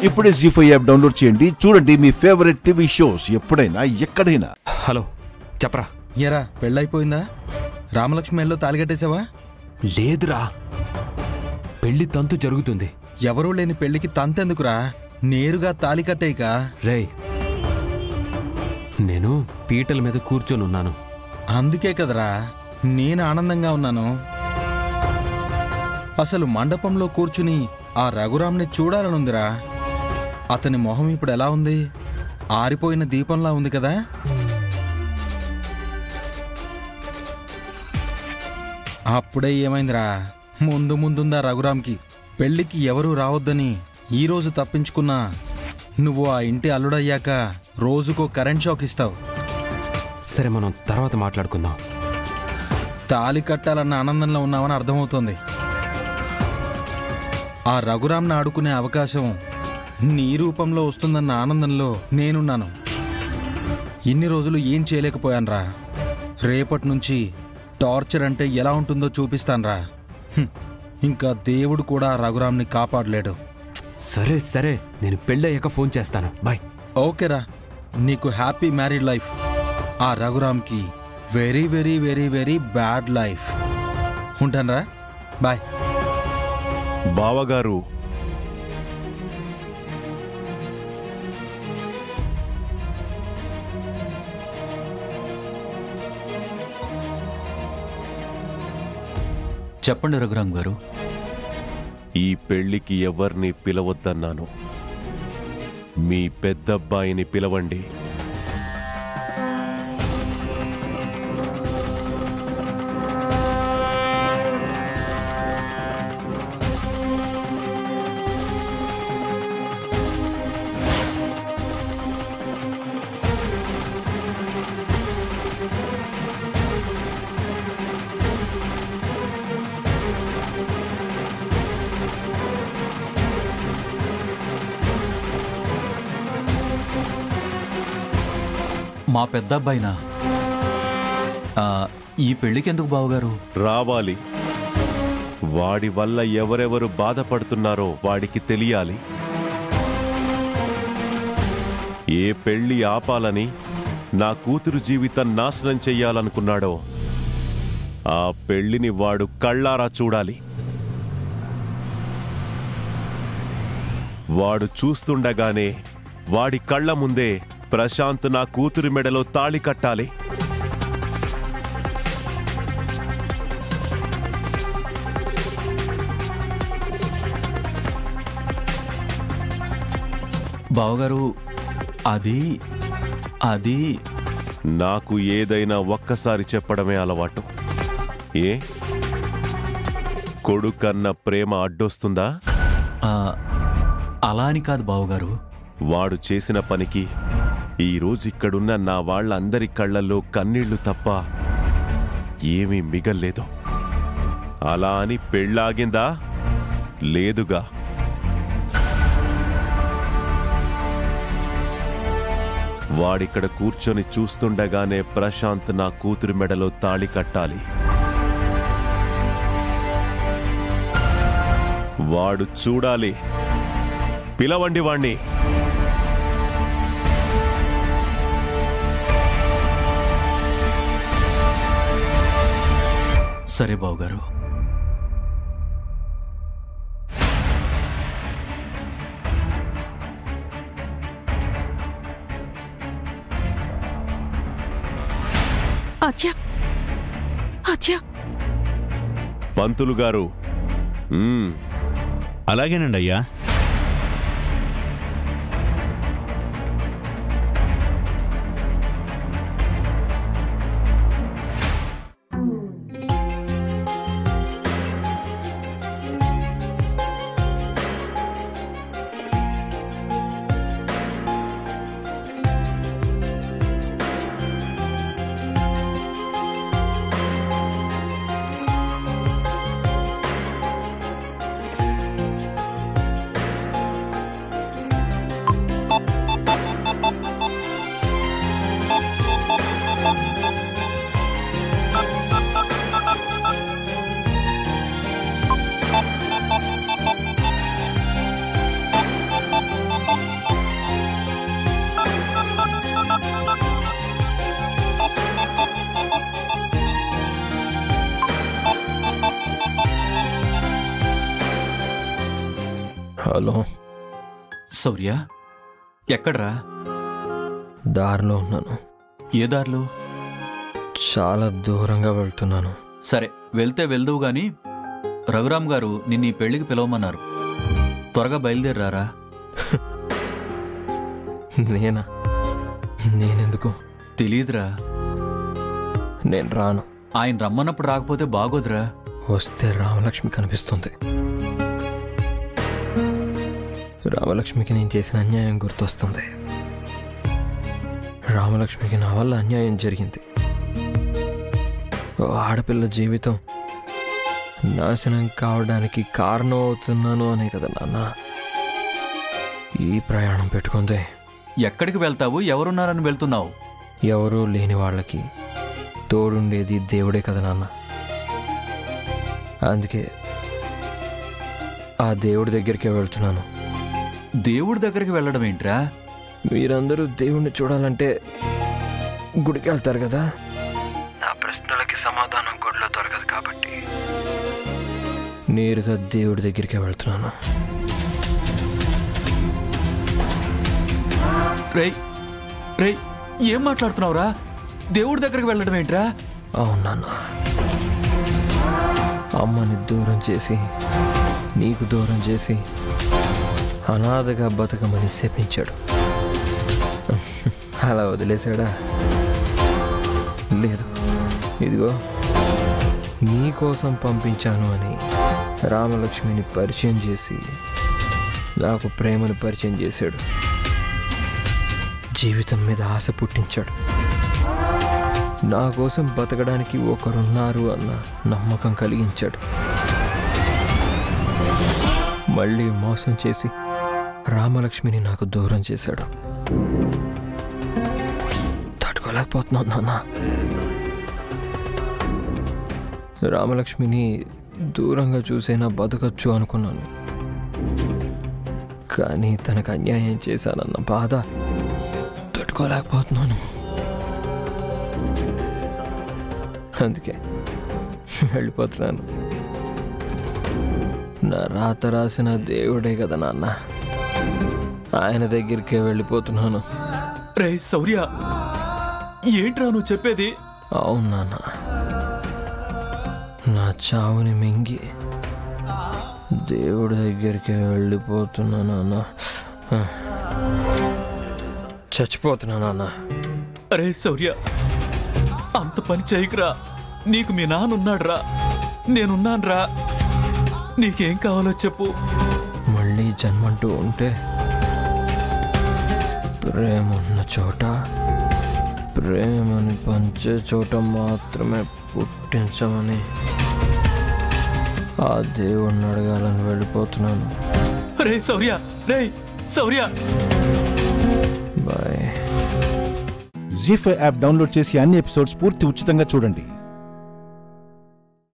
ఇప్పుడే జీ5 app download చేయండి. చూడండి మీ ఫేవరెట్ టీవీ షోస్ ఎప్పుడైనా ఎక్కడైనా. హలో చెప్పరా. ఎరా పెళ్ళైపోయిందా? రామలక్ష్మి ఎల్లో తాలిగట్టేసావా? లేదురా, పెళ్లి తంతు జరుగుతుంది. ఎవరూ లేని పెళ్లికి తంతెందుకురా, నేరుగా తాలి కట్టేయక. రేయ్, నేను పీటల మీద కూర్చొని ఉన్నాను. అందుకే కదరా నేను ఆనందంగా ఉన్నాను. అసలు మండపంలో కూర్చుని ఆ రఘురామ్ని చూడాలనుందిరా. అతని మొహం ఇప్పుడు ఎలా ఉంది? ఆరిపోయిన దీపంలా ఉంది కదా. అప్పుడే ఏమైందిరా, ముందు ముందుందా రఘురామ్కి. పెళ్లికి ఎవరూ రావద్దని ఈరోజు తప్పించుకున్నా నువ్వు ఆ ఇంటి అల్లుడయ్యాక రోజుకో కరెంట్ షాక్ ఇస్తావు. సరే, మనం తర్వాత మాట్లాడుకుందాం. తాలి కట్టాలన్న ఆనందంలో ఉన్నామని అర్థమవుతోంది. ఆ రఘురామ్ని ఆడుకునే అవకాశం నీ రూపంలో వస్తుందన్న ఆనందంలో నేనున్నాను. ఇన్ని రోజులు ఏం చేయలేకపోయానురా. రేపటి నుంచి టార్చర్ అంటే ఎలా ఉంటుందో చూపిస్తానురా. ఇంకా దేవుడు కూడా రఘురామ్ని కాపాడలేడు. సరే సరే, నేను పెళ్ళయ్యాక ఫోన్ చేస్తాను. బాయ్. ఓకేరా, నీకు హ్యాపీ మ్యారీడ్ లైఫ్. ఆ రఘురామ్కి very very very very bad life. ఉంటానరా, బాయ్. బావగారు, చెప్పండి రఘురామ్ గారు. ఈ పెళ్లికి ఎవరిని పిలవద్దన్నాను. మీ పెద్దబ్బాయిని పిలవండి. మా పెద్ద అబ్బాయినా? ఈ పెళ్లికి ఎందుకు బావగారు? రావాలి. వాడి వల్ల ఎవరెవరు బాధపడుతున్నారో వాడికి తెలియాలి. ఏ పెళ్లి ఆపాలని నా కూతురు జీవితం నాశనం చెయ్యాలనుకున్నాడో ఆ పెళ్లిని వాడు కళ్ళారా చూడాలి. వాడు చూస్తుండగానే వాడి కళ్ళ ముందే ప్రశాంత్ నా కూతురి మెడలో తాళి కట్టాలి. బావగారు, అది నాకు ఏదైనా ఒక్కసారి చెప్పడమే అలవాటు. ఏ కొడుకన్న ప్రేమ అడ్డొస్తుందా? అలా అని కాదు బావగారు. వాడు చేసిన పనికి ఈరోజు ఇక్కడున్న నా వాళ్ళందరి కళ్ళల్లో కన్నీళ్లు తప్ప ఏమీ మిగల్లేదు. అలా అని పెళ్ళాగిందా? లేదుగా. వాడిక్కడ కూర్చొని చూస్తుండగానే ప్రశాంత్ నా కూతురి మెడలో తాళి కట్టాలి. వాడు చూడాలి. పిలవండి వాణ్ణి. సరే బావగారు. పంతులు గారు. అలాగేనండి అయ్యా. హలో, శౌర్య ఎక్కడ్రా? దారిలో ఉన్నాను. ఏ దారిలో? చాలా దూరంగా వెళ్తున్నాను. సరే వెళ్తే వెళ్దువు గాని రఘురామ్ గారు నిన్ను ఈ పెళ్లికి పిలవమన్నారు. త్వరగా బయలుదేరారా? నేనా? నేనెందుకు? తెలీదురా. నేను రాను. ఆయన రమ్మన్నప్పుడు రాకపోతే బాగోదురా. వస్తే రామలక్ష్మి కనిపిస్తుంది. రామలక్ష్మికి నేను చేసిన అన్యాయం గుర్తొస్తుంది. రామలక్ష్మికి నా వల్ల అన్యాయం జరిగింది. ఆడపిల్ల జీవితం నాశనం కావడానికి కారణం అవుతున్నాను అనే కదా నాన్న ఈ ప్రయాణం పెట్టుకుంది. ఎక్కడికి వెళ్తావు? ఎవరున్నారని వెళ్తున్నావు? ఎవరూ లేని వాళ్ళకి తోడుండేది దేవుడే కదా నాన్న. అందుకే ఆ దేవుడి దగ్గరికే వెళ్తున్నాను. దేవుడి దగ్గరికి వెళ్ళడం ఏంట్రా? మీరందరూ దేవుణ్ణి చూడాలంటే గుడికి వెళ్తారు కదా. నా ప్రశ్నలకి సమాధానం గుడిలో దొరకదు కాబట్టి నేరుగా దేవుడి దగ్గరికే వెళ్తున్నాను. రేయ్ రేయ్, ఏం మాట్లాడుతున్నావురా? దేవుడి దగ్గరికి వెళ్ళడం ఏంట్రా? అవునా, అమ్మని దూరం చేసి నీకు దూరం చేసి అనాథగా బతకమని శపించాడు. అలా వదిలేశాడా? లేదు, ఇదిగో నీకోసం పంపించాను అని రామలక్ష్మిని పరిచయం చేసి నాకు ప్రేమను పరిచయం చేశాడు. జీవితం మీద ఆశ పుట్టించాడు. నా కోసం బతకడానికి ఒకరున్నారు అన్న నమ్మకం కలిగించాడు. మళ్ళీ మోసం చేసి రామలక్ష్మిని నాకు దూరం చేశాడు. తట్టుకోలేకపోతున్నాను నాన్న. రామలక్ష్మిని దూరంగా చూసైనా బతకచ్చు అనుకున్నాను. కానీ తనకు అన్యాయం చేశానన్న బాధ తట్టుకోలేకపోతున్నాను. అందుకే వెళ్ళిపోతున్నాను. నా రాత రాసిన దేవుడే కదా నాన్న, ఆయన దగ్గరికే వెళ్ళిపోతున్నాను. రే శౌర్య, ఏంట్రా నువ్వు చెప్పేది? అవును నాన్న, నా చావుని మింగి దేవుడి దగ్గరికి వెళ్ళిపోతున్నా నాన్న. చచ్చిపోతున్నా నాన్న. అరే శౌర్య, అంత పని చేయకురా. నీకు మీ నాన్నున్నాడురా, నేనున్నానురా. నీకేం కావాలో చెప్పు. మళ్ళీ జన్మంటూ ఉంటే ప్రేమ ఉన్న చోట, ప్రేమని పంచే చోట మాత్రమే పుట్టించమని ఆ దేవుణ్ణి అడగాలని వెళ్ళిపోతున్నాను. రే శౌర్య, రే శౌర్య. బాయ్. జీ5 యాప్ డౌన్లోడ్ చేసి అన్ని ఎపిసోడ్స్ పూర్తి ఉచితంగా చూడండి.